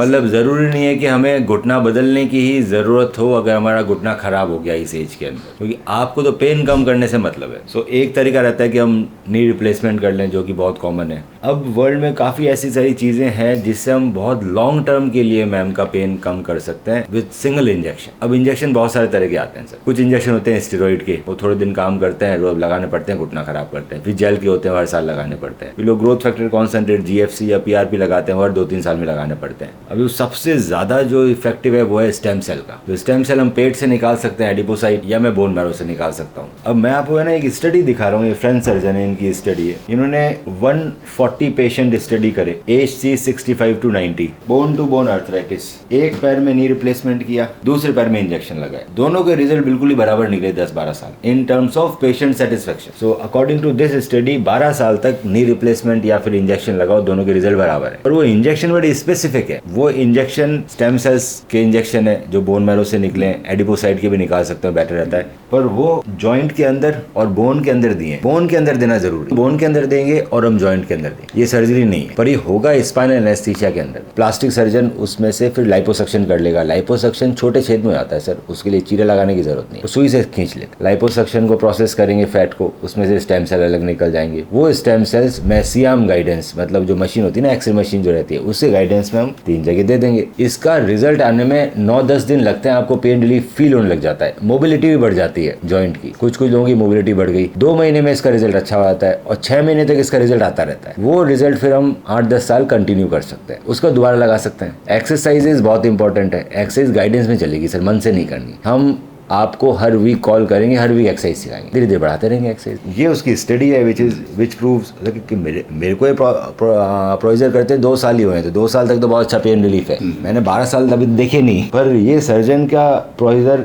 मतलब ज़रूरी नहीं है कि हमें घुटना बदलने की ही ज़रूरत हो अगर हमारा घुटना ख़राब हो गया इस एज के अंदर, क्योंकि आपको तो पेन कम करने से मतलब है। सो एक तरीका रहता है कि हम नी रिप्लेसमेंट कर लें, जो कि बहुत कॉमन है। अब वर्ल्ड में काफ़ी ऐसी सारी चीज़ें हैं जिससे हम बहुत लॉन्ग टर्म के लिए मैम का पेन कम कर सकते हैं विद सिंगल इंजेक्शन। अब इंजेक्शन बहुत सारे तरह के आते हैं सर। कुछ इंजेक्शन होते हैं स्टेरॉइड के, वो थोड़े दिन काम करते हैं, रोज लगाने पड़ते हैं, घुटना खराब करते हैं। फिर जेल के होते हैं, हर साल लगाने पड़ते हैं। फिर लोग ग्रोथ फैक्टर कॉन्सेंट्रेट GFC या PRP लगाते हैं, हर 2-3 साल में लगाने पड़ते हैं। अभी सबसे ज़्यादा जो इफेक्टिव है वो है स्टेम सेल का। तो स्टेम सेल हम पेट से निकाल सकते हैं, एडिपोसाइट, या मैं बोन मैरो से निकाल सकता हूँ। अब मैं आपको है ना एक स्टडी दिखा रहा हूँ, ये फ्रेंच सर्जन है, इनकी स्टडी है। इन्होंने 140 पेशेंट स्टडी करे, एज थी 65 to 90, bone to bone arthritis. एक पैर में नी रिप्लेसमेंट किया, दूसरे पैर में इंजेक्शन लगाए, दोनों के रिजल्ट बिल्कुल ही बराबर निकले 10-12 साल in terms of patient satisfaction. So according to this study 12 साल तक नी रिप्लेसमेंट या फिर इंजेक्शन लगाओ, दोनों के रिजल्ट बराबर है। और वो इंजेक्शन बड़ी स्पेसिफिक है। वो इंजेक्शन स्टेम सेल्स के इंजेक्शन है जो बोन मैरो से निकले, एडिपोसाइट के भी निकाल सकते हो, बेटर रहता है। पर वो जॉइंट के अंदर और बोन के अंदर दिए, बोन के अंदर देना जरूरी, बोन के अंदर देंगे और हम जॉइंट के अंदर देंगे। ये सर्जरी नहीं है, पर ये होगा स्पाइनल एनेस्थीसिया के अंदर। प्लास्टिक सर्जन उसमें से फिर लाइपोसक्शन कर लेगा। लाइपोसक्शन छोटे छेद में आता है सर, उसके लिए चीरा लगाने की जरूरत नहीं, सुई से खींच ले। लाइपोसक्शन को प्रोसेस करेंगे फैट को, उसमें से स्टेम सेल अलग निकल जाएंगे। वो स्टेम सेल्स मैसियाम गाइडेंस, मतलब जो मशीन होती है ना, एक्सरे मशीन जो रहती है, उससे गाइडेंस में हम 3 जगह दे देंगे। इसका रिजल्ट आने में 9-10 दिन लगते हैं। आपको पेन रिलीफ फील होने लग जाता है, मोबिलिटी भी बढ़ जाती है जॉइंट की। कुछ लोगों की मोबिलिटी बढ़ गई, 2 महीने में इसका रिजल्ट अच्छा आता है और 6 महीने तक इसका रिजल्ट आता रहता है। वो रिजल्ट फिर हम 8-10 साल कंटिन्यू कर सकते हैं, उसको दोबारा लगा सकते हैं। एक्सरसाइजेज बहुत इंपॉर्टेंट है, एक्सरसाइज गाइडेंस में चलेगी सर, मन से नहीं करनी। हम आपको हर वीक कॉल करेंगे, हर वीक एक्सरसाइज सिखाएंगे, धीरे धीरे बढ़ाते रहेंगे एक्सरसाइज। ये उसकी स्टडी है विच प्रूव्स कि मेरे को ये प्रोसीजर करते 2 साल ही हुए हैं, तो 2 साल तक तो बहुत अच्छा पेन रिलीफ है। मैंने 12 साल अभी देखे नहीं, पर ये सर्जन का प्रोसीजर,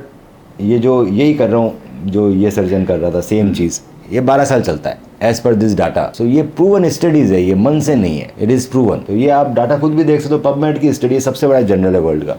ये जो यही कर रहा हूँ जो ये सर्जन कर रहा था, सेम चीज़, ये 12 साल चलता है एज पर दिस डाटा। सो ये प्रूवन स्टडीज है, ये मन से नहीं है, इट इज़ प्रूवन। तो ये आप डाटा खुद भी देख सकते हो, पबमेड की स्टडी सबसे बड़ा जर्नल है वर्ल्ड का।